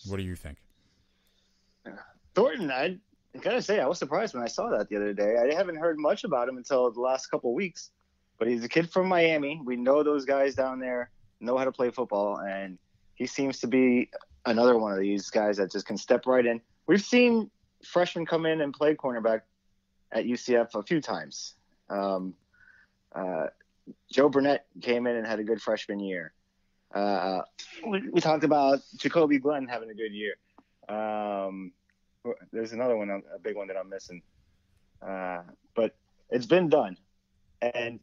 What do you think? Thornton, I gotta say, I was surprised when I saw that the other day. I haven't heard much about him until the last couple of weeks, but he's a kid from Miami. We know those guys down there know how to play football, and he seems to be another one of these guys that just can step right in. We've seen freshmen come in and play cornerback at UCF a few times. Joe Burnett came in and had a good freshman year. We talked about Jacoby Glenn having a good year. There's another one, a big one that I'm missing. But it's been done. And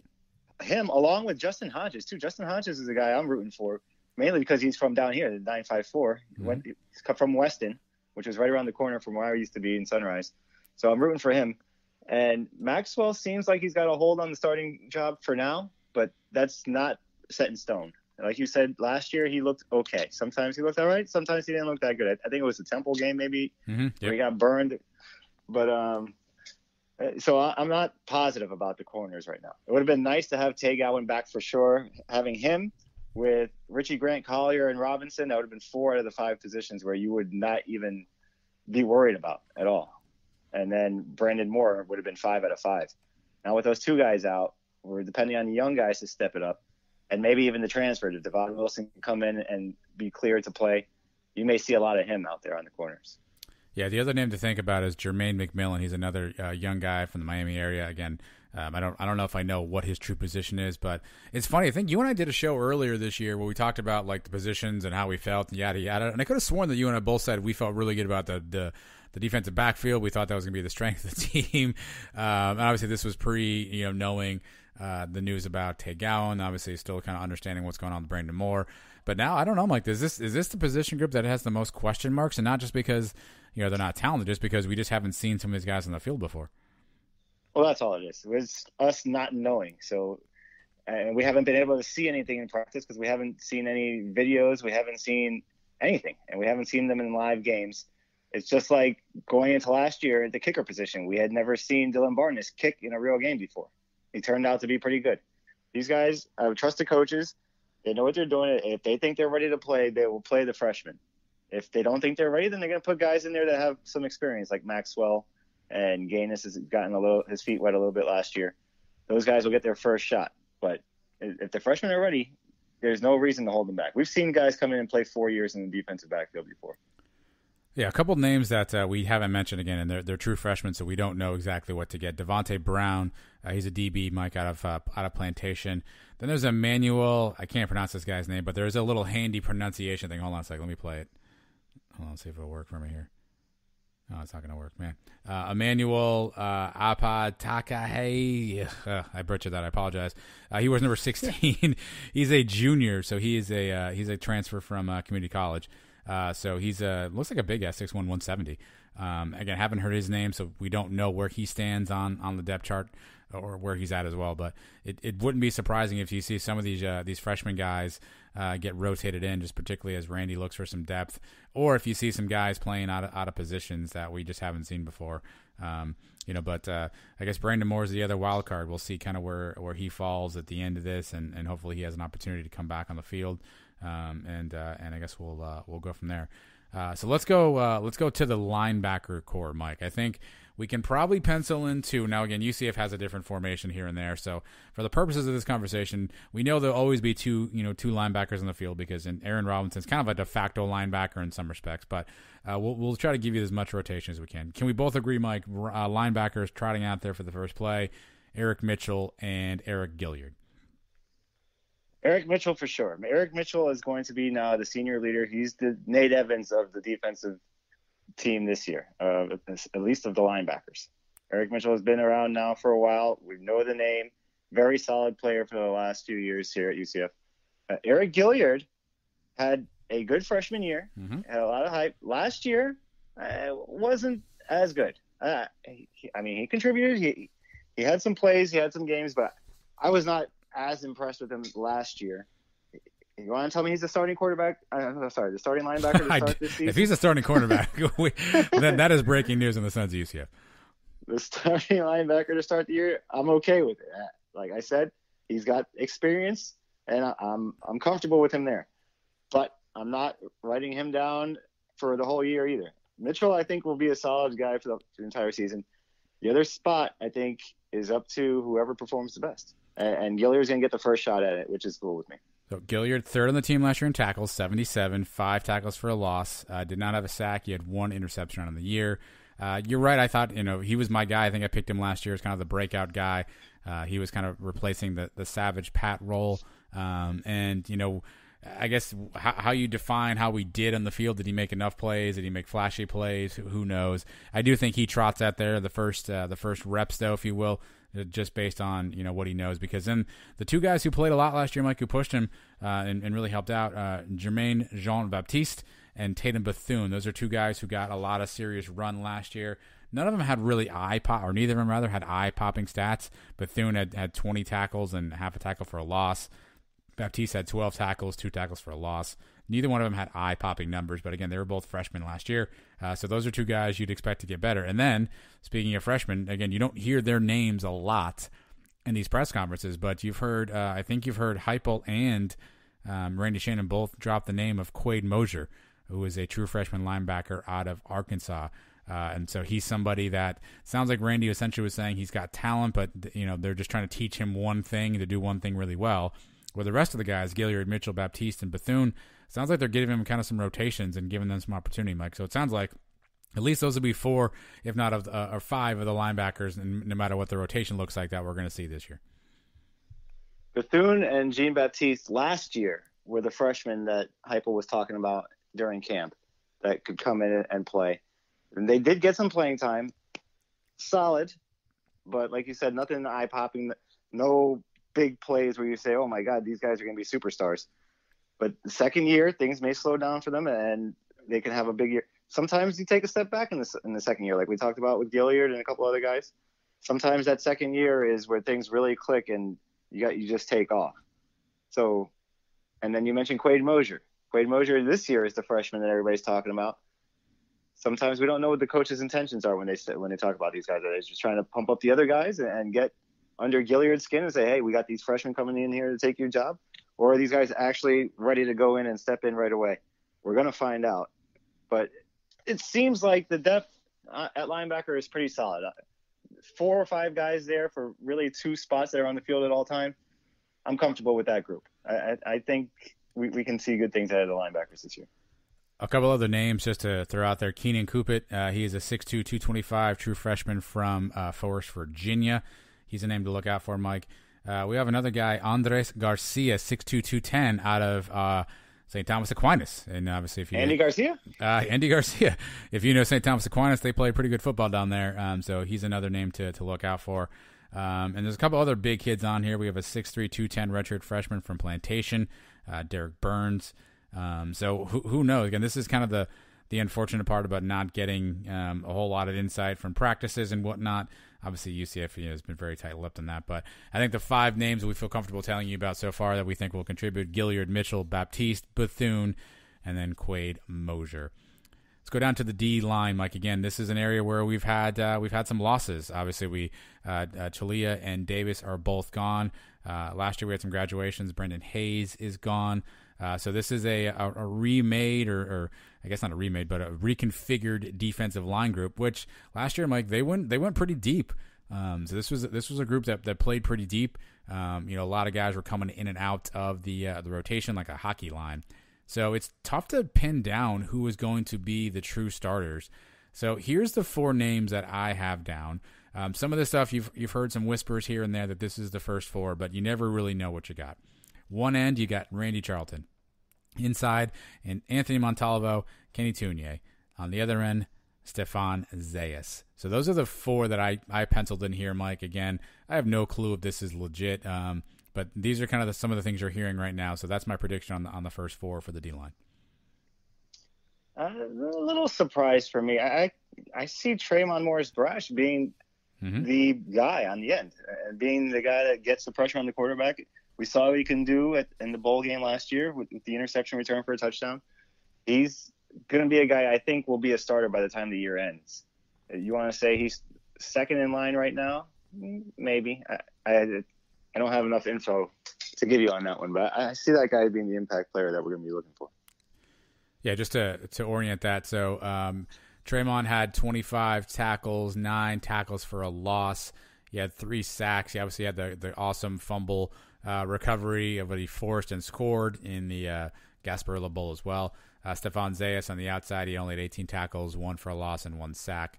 him, along with Justin Hodges, too. Justin Hodges is a guy I'm rooting for, mainly because he's from down here, the 954. He's from Weston, which is right around the corner from where I used to be in Sunrise. So I'm rooting for him. And Maxwell seems like he's got a hold on the starting job for now, but that's not set in stone. Like you said, last year he looked okay. Sometimes he looked all right. Sometimes he didn't look that good. I think it was the Temple game maybe where he got burned. But so I'm not positive about the corners right now. It would have been nice to have Tay Gowan back for sure. Having him with Richie Grant, Collier, and Robinson, that would have been 4 out of the 5 positions where you would not even be worried about at all. And then Brandon Moore would have been 5 out of 5. Now with those 2 guys out, we're depending on the young guys to step it up. And maybe even the transfer to Devon Wilson can come in and be cleared to play. You may see a lot of him out there on the corners. Yeah, the other name to think about is Jermaine McMillan. He's another young guy from the Miami area. Again, I don't know if I know what his true position is, but it's funny. I think you and I did a show earlier this year where we talked about like the positions and how we felt and yada yada. And I could have sworn that you and I both said we felt really good about the defensive backfield. We thought that was going to be the strength of the team. And obviously, this was knowing the news about Tay Gowan, obviously still kind of understanding what's going on with Brandon Moore. But now, I don't know, Mike, is this the position group that has the most question marks? And not just because, they're not talented, just because we just haven't seen some of these guys on the field before. Well, that's all it is. It was us not knowing. So, and we haven't been able to see anything in practice because we haven't seen any videos. We haven't seen anything. And we haven't seen them in live games. It's just like going into last year at the kicker position. We had never seen Dylan Barnes kick in a real game before. He turned out to be pretty good. These guys trust the coaches. They know what they're doing. If they think they're ready to play, they will play the freshmen. If they don't think they're ready, then they're going to put guys in there that have some experience, like Maxwell and Gaines has gotten his feet wet a little bit last year. Those guys will get their first shot. But if the freshmen are ready, there's no reason to hold them back. We've seen guys come in and play 4 years in the defensive backfield before. Yeah, a couple of names that we haven't mentioned again, and they're true freshmen, so we don't know exactly what to get. Devontae Brown, he's a DB, Mike, out of Plantation. Then there's Emmanuel. I can't pronounce this guy's name, but there's a little handy pronunciation thing. Hold on a second, let me play it. Hold on, let's see if it'll work for me here. No, it's not going to work, man. Emmanuel Apatakahe. I butchered that. I apologize. He was number 16. He's a junior, so he's a transfer from community college. So he's looks like a big guy, 6'1", 170. Again, haven't heard his name, so we don't know where he stands on the depth chart or where he's at as well. But it wouldn't be surprising if you see some of these freshman guys get rotated in, just particularly as Randy looks for some depth, or if you see some guys playing out of positions that we just haven't seen before. But I guess Brandon Moore is the other wild card. We'll see kind of where he falls at the end of this, and hopefully he has an opportunity to come back on the field. And I guess we'll go from there. So let's go to the linebacker core, Mike. I think we can probably pencil in 2. Now again, UCF has a different formation here and there. So for the purposes of this conversation, we know there'll always be two linebackers on the field because Aaron Robinson's kind of a de facto linebacker in some respects. But we'll try to give you as much rotation as we can. Can we both agree, Mike? Linebackers trotting out there for the first play: Eric Mitchell and Eric Gilliard. Eric Mitchell for sure. Eric Mitchell is going to be now the senior leader. He's the Nate Evans of the defensive team this year, at least of the linebackers. Eric Mitchell has been around now for a while. We know the name. Very solid player for the last few years here at UCF. Eric Gilliard had a good freshman year, had a lot of hype. Last year wasn't as good. He contributed. He had some plays, he had some games, but I was not as impressed with him last year. You want to tell me he's the starting quarterback? The starting linebacker to start this season? If he's a starting quarterback, then that is breaking news in the Sons of UCF. The starting linebacker to start the year, I'm okay with it. Like I said, he's got experience, and I'm comfortable with him there. But I'm not writing him down for the whole year either. Mitchell, I think, will be a solid guy for the entire season. The other spot, I think, is up to whoever performs the best. And Gilliard's going to get the first shot at it, which is cool with me. So Gilliard, third on the team last year in tackles, 77, 5 tackles for a loss. Did not have a sack. He had 1 interception on the year. You're right. I thought, he was my guy. I think I picked him last year as kind of the breakout guy. He was kind of replacing the Savage Pat role. I guess how you define how we did on the field. Did he make enough plays? Did he make flashy plays? Who knows? I do think he trots out there the first reps, though, if you will, just based on what he knows. Because then the 2 guys who played a lot last year, Mike, who pushed him and really helped out, Jermaine Jean-Baptiste and Tatum Bethune. Those are 2 guys who got a lot of serious run last year. None of them had really neither of them rather had eye-popping stats. Bethune had 20 tackles and half a tackle for a loss. Baptiste had 12 tackles, 2 tackles for a loss. Neither one of them had eye-popping numbers, but again, they were both freshmen last year. So those are 2 guys you'd expect to get better. And then, speaking of freshmen, again, you don't hear their names a lot in these press conferences, but you've heard, I think you've heard Heupel and Randy Shannon both drop the name of Quade Mosier, who is a true freshman linebacker out of Arkansas. And so he's somebody that sounds like Randy essentially was saying he's got talent, but they're just trying to teach him one thing to do one thing really well. Where the rest of the guys, Gilliard, Mitchell, Baptiste, and Bethune, sounds like they're giving him kind of some rotations and giving them some opportunity, Mike. So it sounds like at least those will be 4, if not or 5 of the linebackers, and no matter what the rotation looks like, that we're going to see this year. Bethune and Jean-Baptiste last year were the freshmen that Heupel was talking about during camp that could come in and play. And they did get some playing time. Solid, but like you said, nothing eye-popping, no big plays where you say, oh my God, these guys are going to be superstars. But the second year, things may slow down for them and they can have a big year. Sometimes you take a step back in the second year, like we talked about with Gilliard and a couple other guys. Sometimes that second year is where things really click and you just take off. So, and then you mentioned Quade Mosier. Quade Mosier this year is the freshman that everybody's talking about. Sometimes we don't know what the coach's intentions are when they talk about these guys. Are they just trying to pump up the other guys and get under Gilliard's skin and say, hey, we got these freshmen coming in here to take your job? Or are these guys actually ready to go in and step in right away? We're going to find out. But it seems like the depth at linebacker is pretty solid. 4 or 5 guys there for really 2 spots that are on the field at all time. I'm comfortable with that group. I think we can see good things out of the linebackers this year. A couple other names just to throw out there. Keenan Coopett, he is a 6'2", 225 true freshman from Forest, Virginia. He's a name to look out for, Mike. We have another guy, Andres Garcia, 6'2", 210 out of St. Thomas Aquinas. And obviously, if you Andy Garcia? Andy Garcia. If you know St. Thomas Aquinas, they play pretty good football down there. So he's another name to look out for. And there's a couple other big kids on here. We have a 6'3", 210 redshirt freshman from Plantation, Derek Burns. So who knows? Again, this is kind of the unfortunate part about not getting a whole lot of insight from practices and whatnot. Obviously, UCF has been very tight-lipped on that. But I think the 5 names we feel comfortable telling you about so far that we think will contribute: Gilliard, Mitchell, Baptiste, Bethune, and then Quade Mosier. Let's go down to the D line, Mike. Again, this is an area where we've had some losses. Obviously, Chalia and Davis are both gone. Last year we had some graduations. Brendan Hayes is gone. So this is a remade, or I guess not a remade, but a reconfigured defensive line group. Which last year, Mike, they went pretty deep. So this was a group that played pretty deep. A lot of guys were coming in and out of the rotation like a hockey line. So it's tough to pin down who is going to be the true starters. So here's the 4 names that I have down. Some of this stuff you've heard some whispers here and there that this is the first 4, but you never really know what you got. One end, you got Randy Charlton. Inside, and Anthony Montalvo, Kenny Tunier. On the other end, Stefan Zayas. So those are the 4 that I penciled in here, Mike. Again, I have no clue if this is legit, but these are kind of some of the things you're hearing right now. So that's my prediction on the first 4 for the D-line. A little surprise for me. I see Trayvon Morris-Brash being the guy on the end, and being the guy that gets the pressure on the quarterback. We saw what he can do in the bowl game last year with the interception return for a touchdown. He's going to be a guy I think will be a starter by the time the year ends. You want to say he's second in line right now? Maybe. I don't have enough info to give you on that one, but I see that guy being the impact player that we're going to be looking for. Yeah, just to orient that. So Draymond had 25 tackles, 9 tackles for a loss. He had 3 sacks. He obviously had the awesome fumble recovery of what he forced and scored in the Gasparilla Bowl as well. Stephon Zayas on the outside, he only had 18 tackles, 1 for a loss and 1 sack.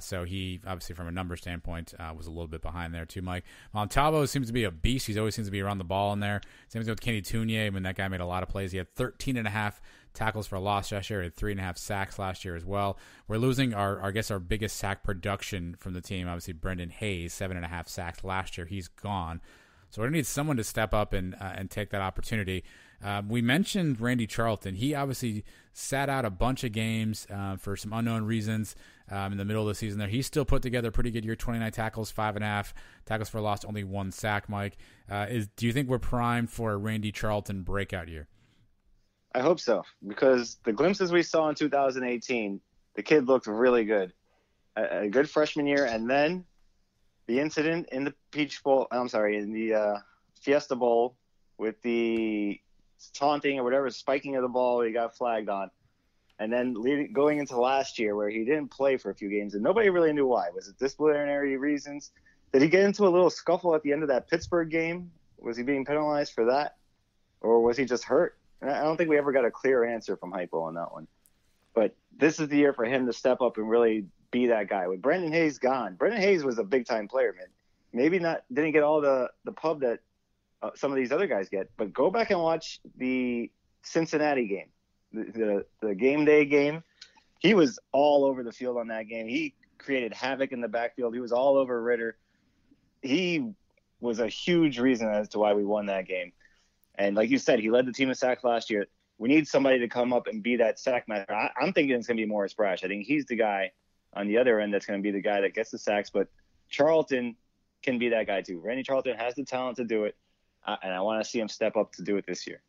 So he, obviously from a number standpoint, was a little bit behind there too, Mike. Montalvo seems to be a beast. He always seems to be around the ball in there. Same thing with Kenny Tunier. I mean, that guy made a lot of plays. He had 13.5 tackles for a loss last year. He had 3.5 sacks last year as well. We're losing our biggest sack production from the team. Obviously, Brendan Hayes, 7.5 sacks last year. He's gone. So we're going to need someone to step up and take that opportunity. We mentioned Randy Charlton. He obviously sat out a bunch of games for some unknown reasons in the middle of the season there. He still put together a pretty good year, 29 tackles, 5.5 tackles for a loss, only 1 sack, Mike. Do you think we're primed for a Randy Charlton breakout year? I hope so, because the glimpses we saw in 2018, the kid looked really good. A good freshman year, and then the incident in the in the Fiesta Bowl with the taunting or whatever, spiking of the ball he got flagged on. And then going into last year where he didn't play for a few games and nobody really knew why. Was it disciplinary reasons? Did he get into a little scuffle at the end of that Pittsburgh game? Was he being penalized for that? Or was he just hurt? And I don't think we ever got a clear answer from Hypo on that one. But this is the year for him to step up and really be that guy. With Brendan Hayes gone, Brendan Hayes was a big-time player, man. Maybe didn't get all the pub that some of these other guys get, but go back and watch the Cincinnati game, the game day game. He was all over the field on that game. He created havoc in the backfield. He was all over Ritter. He was a huge reason as to why we won that game. And like you said, he led the team in sacks last year. We need somebody to come up and be that sack master. I'm thinking it's going to be Morris Brash. I think he's the guy on the other end that's going to be the guy that gets the sacks, but Charlton can be that guy too. Randy Charlton has the talent to do it. And I want to see him step up to do it this year.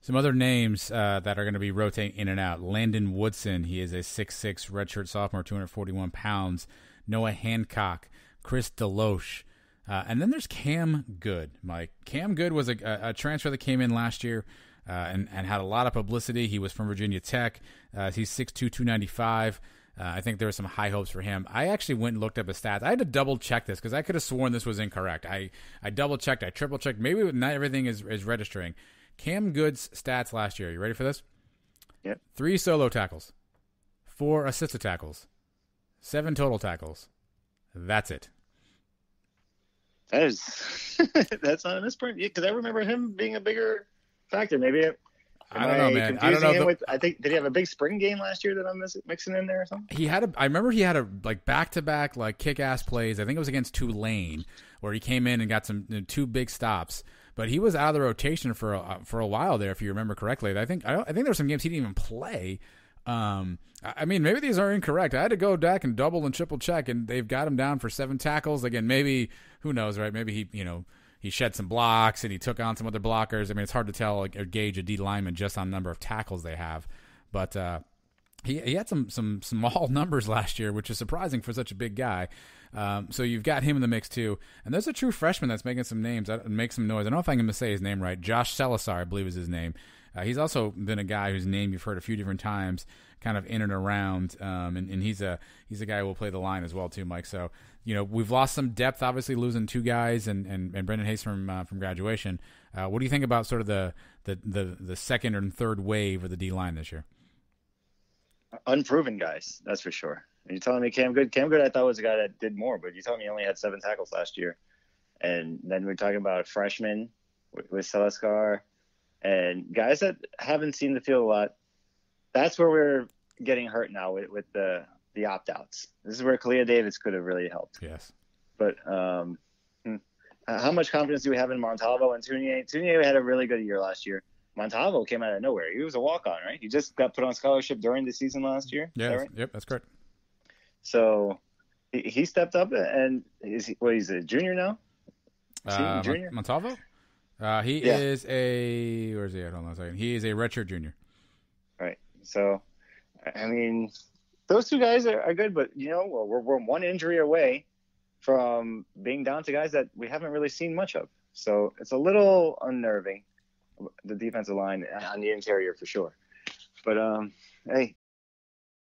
Some other names that are going to be rotating in and out. Landon Woodson, he is a 6'6", redshirt sophomore, 241 pounds. Noah Hancock, Chris Deloche. And then there's Cam Good, Mike. Cam Good was a transfer that came in last year and had a lot of publicity. He was from Virginia Tech. He's 6'2", 295. I think there were some high hopes for him. I actually went and looked up his stats. I had to double check this because I could have sworn this was incorrect. I double checked. I triple checked. Maybe not everything is registering. Cam Good's stats last year. You ready for this? Yep. 3 solo tackles, 4 assisted tackles, 7 total tackles. That's it. That's not a misprint because I remember him being a bigger factor. Maybe I don't know, man. I don't know. I think did he have a big spring game last year that I'm mixing in there or something? I remember he had a back-to-back kick-ass plays. I think it was against Tulane where he came in and got some 2 big stops. But he was out of the rotation for a while there, if you remember correctly. I think there were some games he didn't even play. I mean, maybe these are incorrect. I had to go back and double and triple check, and they've got him down for 7 tackles. Again, maybe who knows, right? Maybe he shed some blocks and he took on some other blockers. I mean, it's hard to tell or gauge a D lineman just on the number of tackles they have. But he had some small numbers last year, which is surprising for such a big guy. So you've got him in the mix too. And there's a true freshman that's making some noise. I don't know if I can say his name right. Josh Celisar, I believe is his name. He's also been a guy whose name you've heard a few different times, kind of in and around. And he's a guy who will play the line as well too, Mike. So we've lost some depth, obviously losing 2 guys and Brendan Hayes from graduation. What do you think about sort of the second and third wave of the D line this year? Unproven guys, that's for sure. Are you telling me Cam Good? Cam Good, I thought was a guy that did more, but you telling me he only had 7 tackles last year. And then we're talking about a freshman with Celisar and guys that haven't seen the field a lot. That's where we're getting hurt now with the opt-outs. This is where Kalia Davis could have really helped. Yes. But how much confidence do we have in Montalvo and Tunier? Tunier had a really good year last year. Montalvo came out of nowhere. He was a walk-on, right? He just got put on scholarship during the season last year. Yeah, that right? Yep, that's correct. So he stepped up, and he's a junior now? Junior? Montalvo? He is a – where is he at? Hold on a second. He is a redshirt junior. Right. So, I mean, those 2 guys are good, but, we're 1 injury away from being down to guys that we haven't really seen much of. So it's a little unnerving, the defensive line on the interior for sure. But hey,